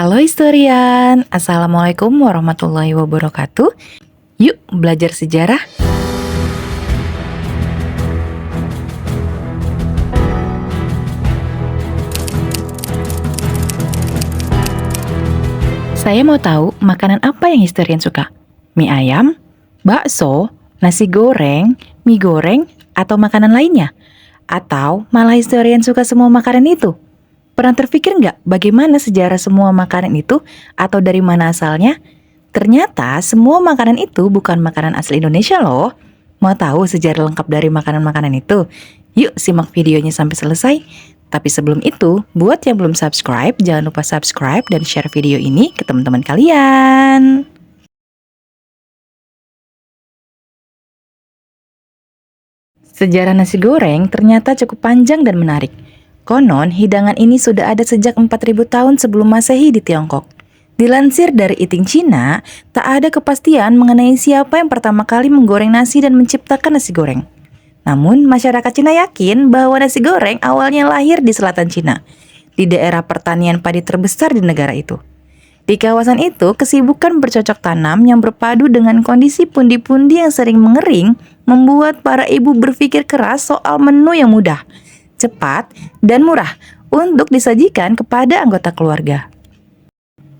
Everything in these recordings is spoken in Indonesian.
Halo historian, Assalamualaikum warahmatullahi wabarakatuh. Yuk belajar sejarah. Saya mau tahu makanan apa yang historian suka? Mie ayam, bakso, nasi goreng, mie goreng, atau makanan lainnya? Atau malah historian suka semua makanan itu? Pernah terpikir nggak bagaimana sejarah semua makanan itu atau dari mana asalnya? Ternyata semua makanan itu bukan makanan asli Indonesia loh. Mau tahu sejarah lengkap dari makanan-makanan itu? Yuk simak videonya sampai selesai. Tapi sebelum itu, buat yang belum subscribe, jangan lupa subscribe dan share video ini ke teman-teman kalian. Sejarah nasi goreng ternyata cukup panjang dan menarik. Konon, hidangan ini sudah ada sejak 4000 tahun sebelum Masehi di Tiongkok. Dilansir dari Eating China, tak ada kepastian mengenai siapa yang pertama kali menggoreng nasi dan menciptakan nasi goreng. Namun, masyarakat Cina yakin bahwa nasi goreng awalnya lahir di selatan Cina, di daerah pertanian padi terbesar di negara itu. Di kawasan itu, kesibukan bercocok tanam yang berpadu dengan kondisi pundi-pundi yang sering mengering membuat para ibu berpikir keras soal menu yang mudah, cepat, dan murah untuk disajikan kepada anggota keluarga.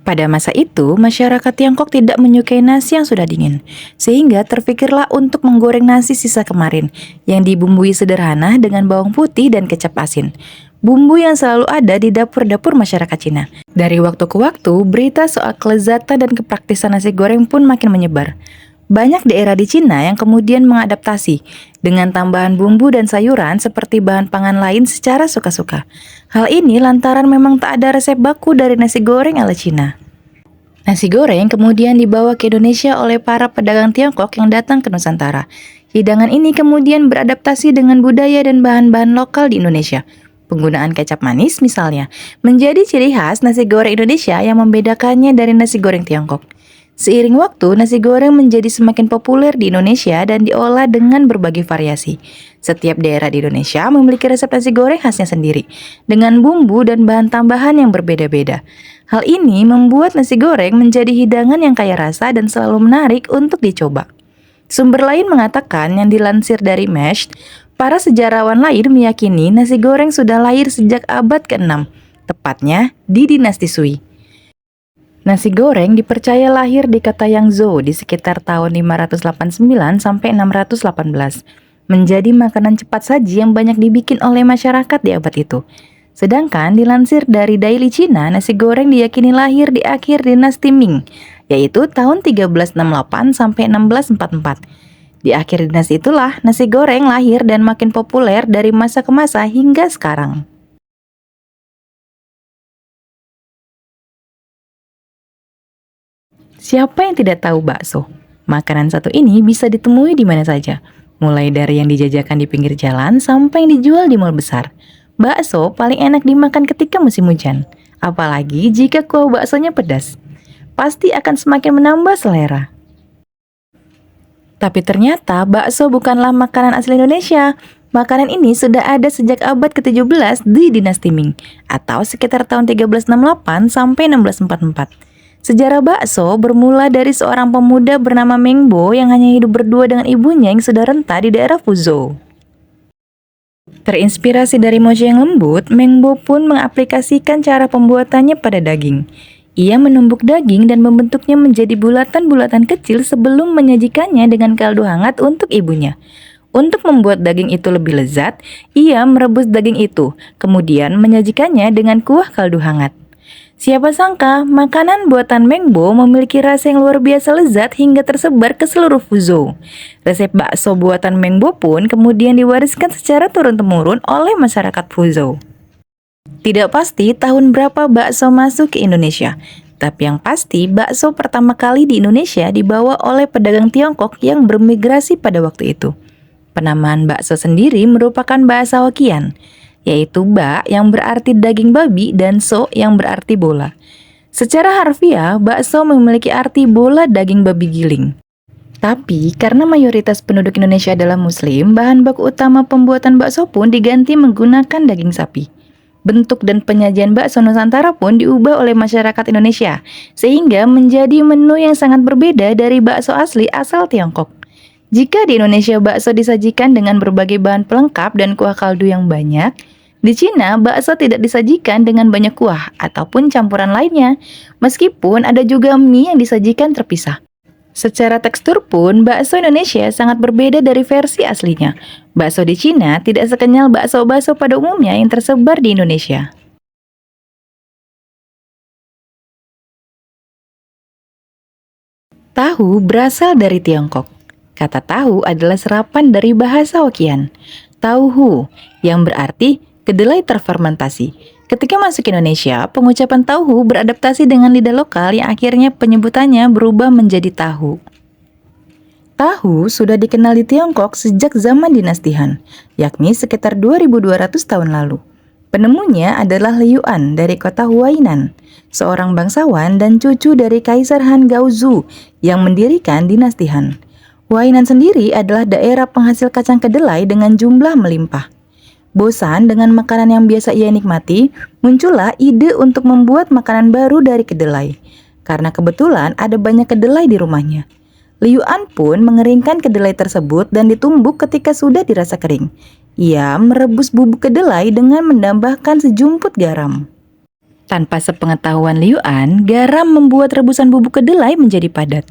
Pada masa itu, masyarakat Tiongkok tidak menyukai nasi yang sudah dingin, sehingga terfikirlah untuk menggoreng nasi sisa kemarin, yang dibumbui sederhana dengan bawang putih dan kecap asin. Bumbu yang selalu ada di dapur-dapur masyarakat Cina. Dari waktu ke waktu, berita soal kelezatan dan kepraktisan nasi goreng pun makin menyebar. Banyak daerah di Cina yang kemudian mengadaptasi dengan tambahan bumbu dan sayuran seperti bahan pangan lain secara suka-suka. Hal ini lantaran memang tak ada resep baku dari nasi goreng ala Cina. Nasi goreng kemudian dibawa ke Indonesia oleh para pedagang Tiongkok yang datang ke Nusantara. Hidangan ini kemudian beradaptasi dengan budaya dan bahan-bahan lokal di Indonesia. Penggunaan kecap manis misalnya menjadi ciri khas nasi goreng Indonesia yang membedakannya dari nasi goreng Tiongkok. Seiring waktu, nasi goreng menjadi semakin populer di Indonesia dan diolah dengan berbagai variasi. Setiap daerah di Indonesia memiliki resep nasi goreng khasnya sendiri, dengan bumbu dan bahan tambahan yang berbeda-beda. Hal ini membuat nasi goreng menjadi hidangan yang kaya rasa dan selalu menarik untuk dicoba. Sumber lain mengatakan yang dilansir dari Mesh, para sejarawan lain meyakini nasi goreng sudah lahir sejak abad ke-6, tepatnya di dinasti Sui. Nasi goreng dipercaya lahir di kota Yangzhou di sekitar tahun 589 sampai 618. Menjadi makanan cepat saji yang banyak dibikin oleh masyarakat di abad itu. Sedangkan dilansir dari Daily China, nasi goreng diyakini lahir di akhir dinasti Ming, yaitu tahun 1368 sampai 1644. Di akhir dinasti itulah nasi goreng lahir dan makin populer dari masa ke masa hingga sekarang. Siapa yang tidak tahu bakso? Makanan satu ini bisa ditemui di mana saja, mulai dari yang dijajakan di pinggir jalan sampai yang dijual di mal besar. Bakso paling enak dimakan ketika musim hujan, apalagi jika kuah baksonya pedas. Pasti akan semakin menambah selera. Tapi ternyata bakso bukanlah makanan asli Indonesia. Makanan ini sudah ada sejak abad ke-17 di dinasti Ming, atau sekitar tahun 1368 sampai 1644. Sejarah bakso bermula dari seorang pemuda bernama Meng Bo yang hanya hidup berdua dengan ibunya yang sudah renta di daerah Fuzhou. Terinspirasi dari mochi yang lembut, Meng Bo pun mengaplikasikan cara pembuatannya pada daging. Ia menumbuk daging dan membentuknya menjadi bulatan-bulatan kecil sebelum menyajikannya dengan kaldu hangat untuk ibunya. Untuk membuat daging itu lebih lezat, ia merebus daging itu, kemudian menyajikannya dengan kuah kaldu hangat. Siapa sangka, makanan buatan Meng Bo memiliki rasa yang luar biasa lezat hingga tersebar ke seluruh Fuzhou. Resep bakso buatan Meng Bo pun kemudian diwariskan secara turun-temurun oleh masyarakat Fuzhou. Tidak pasti tahun berapa bakso masuk ke Indonesia, tapi yang pasti bakso pertama kali di Indonesia dibawa oleh pedagang Tiongkok yang bermigrasi pada waktu itu. Penamaan bakso sendiri merupakan bahasa Hokkien, yaitu ba yang berarti daging babi dan so yang berarti bola. Secara harfiah, bakso memiliki arti bola daging babi giling. Tapi, karena mayoritas penduduk Indonesia adalah Muslim, bahan baku utama pembuatan bakso pun diganti menggunakan daging sapi. Bentuk dan penyajian bakso Nusantara pun diubah oleh masyarakat Indonesia, sehingga menjadi menu yang sangat berbeda dari bakso asli asal Tiongkok. Jika di Indonesia bakso disajikan dengan berbagai bahan pelengkap dan kuah kaldu yang banyak, di Cina bakso tidak disajikan dengan banyak kuah ataupun campuran lainnya, meskipun ada juga mie yang disajikan terpisah. Secara tekstur pun, bakso Indonesia sangat berbeda dari versi aslinya. Bakso di Cina tidak sekenyal bakso-bakso pada umumnya yang tersebar di Indonesia. Tahu berasal dari Tiongkok. Kata tahu adalah serapan dari bahasa Hokkien, tauhu, yang berarti kedelai terfermentasi. Ketika masuk Indonesia, pengucapan tauhu beradaptasi dengan lidah lokal yang akhirnya penyebutannya berubah menjadi tahu. Tahu sudah dikenal di Tiongkok sejak zaman dinasti Han, yakni sekitar 2200 tahun lalu. Penemunya adalah Liu An dari kota Huainan, seorang bangsawan dan cucu dari Kaisar Han Gaozu yang mendirikan dinasti Han. Huainan sendiri adalah daerah penghasil kacang kedelai dengan jumlah melimpah. Bosan dengan makanan yang biasa ia nikmati, muncullah ide untuk membuat makanan baru dari kedelai. Karena kebetulan ada banyak kedelai di rumahnya. Liu An pun mengeringkan kedelai tersebut dan ditumbuk ketika sudah dirasa kering. Ia merebus bubuk kedelai dengan menambahkan sejumput garam. Tanpa sepengetahuan Liu An, garam membuat rebusan bubuk kedelai menjadi padat.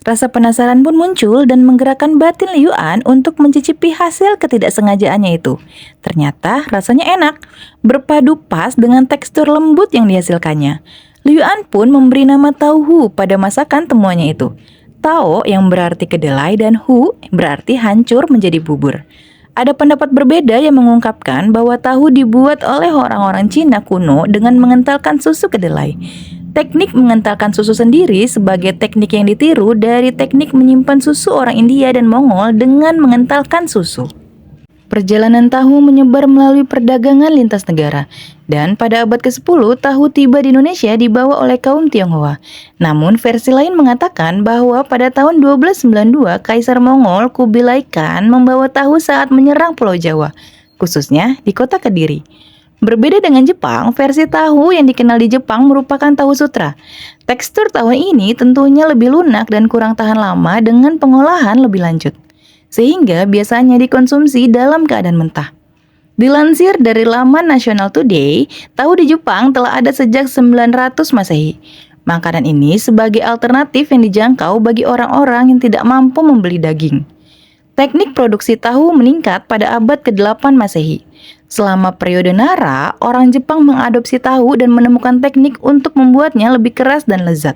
Rasa penasaran pun muncul dan menggerakkan batin Liu An untuk mencicipi hasil ketidaksengajaannya itu. Ternyata rasanya enak, berpadu pas dengan tekstur lembut yang dihasilkannya. Liu An pun memberi nama tauhu pada masakan temuannya itu. Tao yang berarti kedelai dan hu berarti hancur menjadi bubur. Ada pendapat berbeda yang mengungkapkan bahwa tahu dibuat oleh orang-orang Cina kuno dengan mengentalkan susu kedelai. Teknik mengentalkan susu sendiri sebagai teknik yang ditiru dari teknik menyimpan susu orang India dan Mongol dengan mengentalkan susu. Perjalanan tahu menyebar melalui perdagangan lintas negara, dan pada abad ke-10 tahu tiba di Indonesia dibawa oleh kaum Tionghoa. Namun versi lain mengatakan bahwa pada tahun 1292 Kaisar Mongol Kubilai Khan membawa tahu saat menyerang Pulau Jawa, khususnya di kota Kediri. Berbeda dengan Jepang, versi tahu yang dikenal di Jepang merupakan tahu sutra. Tekstur tahu ini tentunya lebih lunak dan kurang tahan lama dengan pengolahan lebih lanjut, sehingga biasanya dikonsumsi dalam keadaan mentah. Dilansir dari laman National Today, tahu di Jepang telah ada sejak 900 Masehi. Makanan ini sebagai alternatif yang dijangkau bagi orang-orang yang tidak mampu membeli daging. Teknik produksi tahu meningkat pada abad ke-8 Masehi. Selama periode Nara, orang Jepang mengadopsi tahu dan menemukan teknik untuk membuatnya lebih keras dan lezat.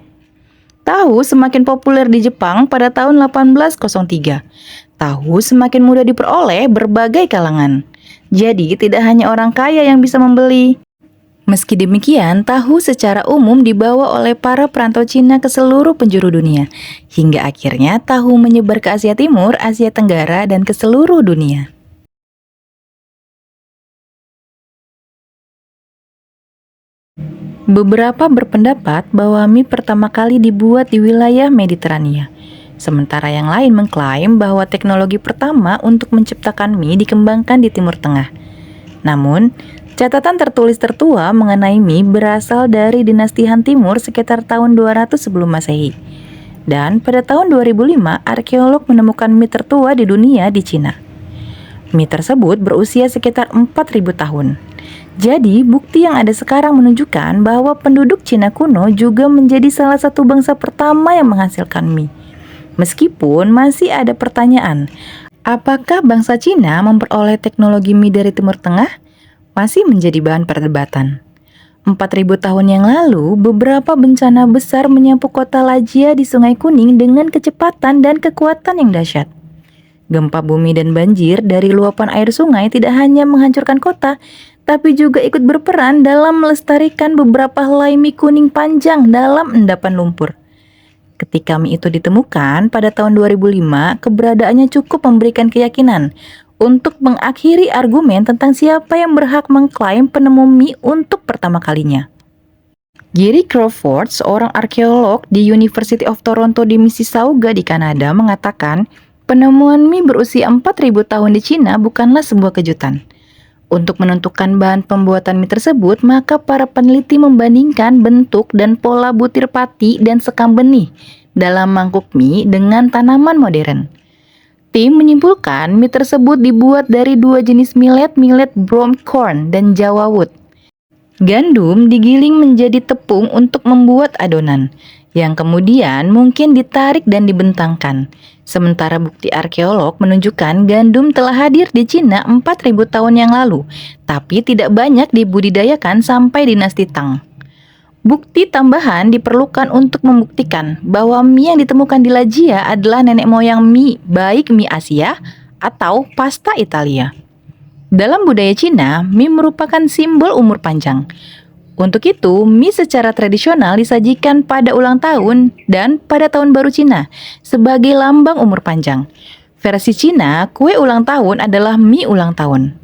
Tahu semakin populer di Jepang pada tahun 1803. Tahu semakin mudah diperoleh berbagai kalangan. Jadi tidak hanya orang kaya yang bisa membeli. Meski demikian, tahu secara umum dibawa oleh para perantau Cina ke seluruh penjuru dunia. Hingga akhirnya tahu menyebar ke Asia Timur, Asia Tenggara, dan ke seluruh dunia. Beberapa berpendapat bahwa mie pertama kali dibuat di wilayah Mediterania. Sementara yang lain mengklaim bahwa teknologi pertama untuk menciptakan mie dikembangkan di Timur Tengah. Namun, catatan tertulis tertua mengenai mie berasal dari dinasti Han Timur sekitar tahun 200 sebelum Masehi. Dan pada tahun 2005, arkeolog menemukan mie tertua di dunia di Cina. Mie tersebut berusia sekitar 4.000 tahun. Jadi, bukti yang ada sekarang menunjukkan bahwa penduduk Cina kuno juga menjadi salah satu bangsa pertama yang menghasilkan mie. Meskipun masih ada pertanyaan, apakah bangsa Cina memperoleh teknologi mie dari Timur Tengah? Masih menjadi bahan perdebatan. 4.000 tahun yang lalu, beberapa bencana besar menyapu kota Lajia di Sungai Kuning dengan kecepatan dan kekuatan yang dahsyat. Gempa bumi dan banjir dari luapan air sungai tidak hanya menghancurkan kota, tapi juga ikut berperan dalam melestarikan beberapa helai mie kuning panjang dalam endapan lumpur. Ketika mie itu ditemukan pada tahun 2005, keberadaannya cukup memberikan keyakinan untuk mengakhiri argumen tentang siapa yang berhak mengklaim penemu mie untuk pertama kalinya. Gary Crawford, seorang arkeolog di University of Toronto di Mississauga di Kanada, mengatakan penemuan mie berusia 4.000 tahun di Cina bukanlah sebuah kejutan. Untuk menentukan bahan pembuatan mie tersebut, maka para peneliti membandingkan bentuk dan pola butir pati dan sekam benih dalam mangkuk mie dengan tanaman modern. Tim menyimpulkan mie tersebut dibuat dari dua jenis millet, millet brown corn dan Java wood. Gandum digiling menjadi tepung untuk membuat adonan, yang kemudian mungkin ditarik dan dibentangkan. Sementara bukti arkeolog menunjukkan gandum telah hadir di Cina 4.000 tahun yang lalu, tapi tidak banyak dibudidayakan sampai dinasti Tang. Bukti tambahan diperlukan untuk membuktikan bahwa mie yang ditemukan di Lajia adalah nenek moyang mie, baik mie Asia atau pasta Italia. Dalam budaya Cina, mie merupakan simbol umur panjang. Untuk itu, mie secara tradisional disajikan pada ulang tahun dan pada tahun baru Cina sebagai lambang umur panjang. Versi Cina, kue ulang tahun adalah mie ulang tahun.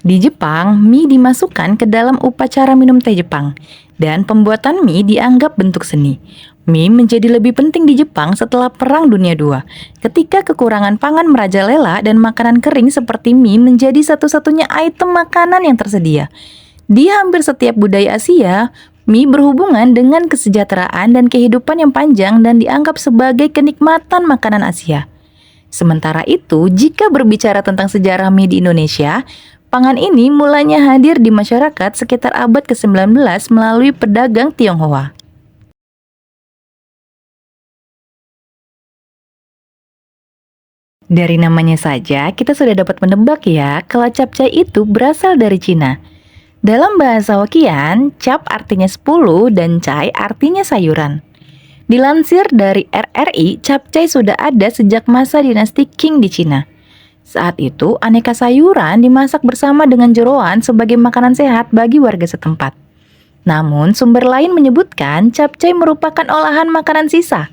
Di Jepang, mie dimasukkan ke dalam upacara minum teh Jepang, dan pembuatan mie dianggap bentuk seni. Mie menjadi lebih penting di Jepang setelah Perang Dunia II, ketika kekurangan pangan merajalela dan makanan kering seperti mie menjadi satu-satunya item makanan yang tersedia. Di hampir setiap budaya Asia, mie berhubungan dengan kesejahteraan dan kehidupan yang panjang dan dianggap sebagai kenikmatan makanan Asia. Sementara itu, jika berbicara tentang sejarah mie di Indonesia, pangan ini mulanya hadir di masyarakat sekitar abad ke-19 melalui pedagang Tionghoa. Dari namanya saja, kita sudah dapat menebak ya, kalau capcay itu berasal dari Cina. Dalam bahasa Hokkien, cap artinya 10 dan cai artinya sayuran. Dilansir dari RRI, capcay sudah ada sejak masa dinasti Qing di Cina. Saat itu, aneka sayuran dimasak bersama dengan jeroan sebagai makanan sehat bagi warga setempat. Namun, sumber lain menyebutkan capcay merupakan olahan makanan sisa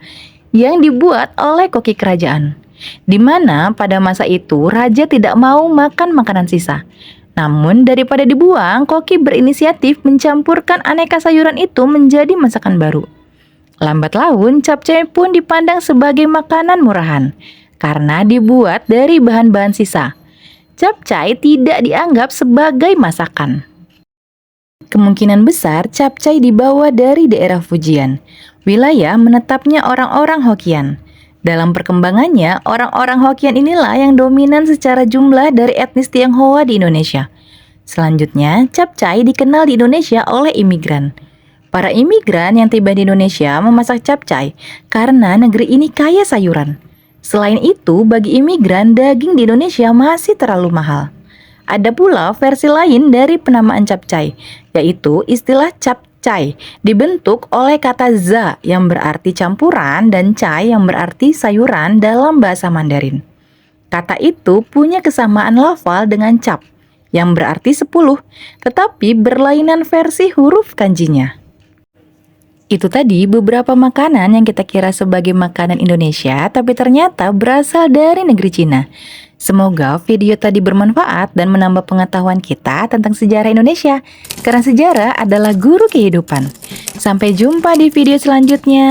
yang dibuat oleh koki kerajaan, di mana pada masa itu raja tidak mau makan makanan sisa. Namun, daripada dibuang, koki berinisiatif mencampurkan aneka sayuran itu menjadi masakan baru. Lambat laun, capcay pun dipandang sebagai makanan murahan karena dibuat dari bahan-bahan sisa. Capcay tidak dianggap sebagai masakan. Kemungkinan besar capcay dibawa dari daerah Fujian, wilayah menetapnya orang-orang Hokkien. Dalam perkembangannya, orang-orang Hokkien inilah yang dominan secara jumlah dari etnis Tionghoa di Indonesia. Selanjutnya, capcay dikenal di Indonesia oleh imigran. Para imigran yang tiba di Indonesia memasak capcay karena negeri ini kaya sayuran. Selain itu, bagi imigran, daging di Indonesia masih terlalu mahal. Ada pula versi lain dari penamaan capcay, yaitu istilah capcay dibentuk oleh kata za yang berarti campuran dan cai yang berarti sayuran dalam bahasa Mandarin. Kata itu punya kesamaan lafal dengan cap yang berarti 10, tetapi berlainan versi huruf kanjinya. Itu tadi beberapa makanan yang kita kira sebagai makanan Indonesia, tapi ternyata berasal dari negeri Cina. Semoga video tadi bermanfaat dan menambah pengetahuan kita tentang sejarah Indonesia, karena sejarah adalah guru kehidupan. Sampai jumpa di video selanjutnya.